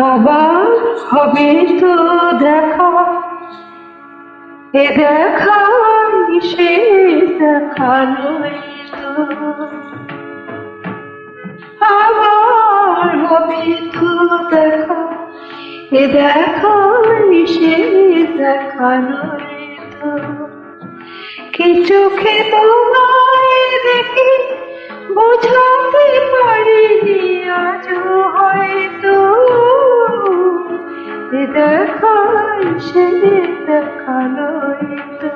আবার হবে তো দেখা, এ দেখাই সে দেখা নয় তো। আবার হবে তো দেখা, এ দেখাই সে দেখা নয় তো। কি চোখে তোমায় দেখে বোঝাতে পারিনি আজও হয়তো, এ দেখাই সে দেখা নয় তো।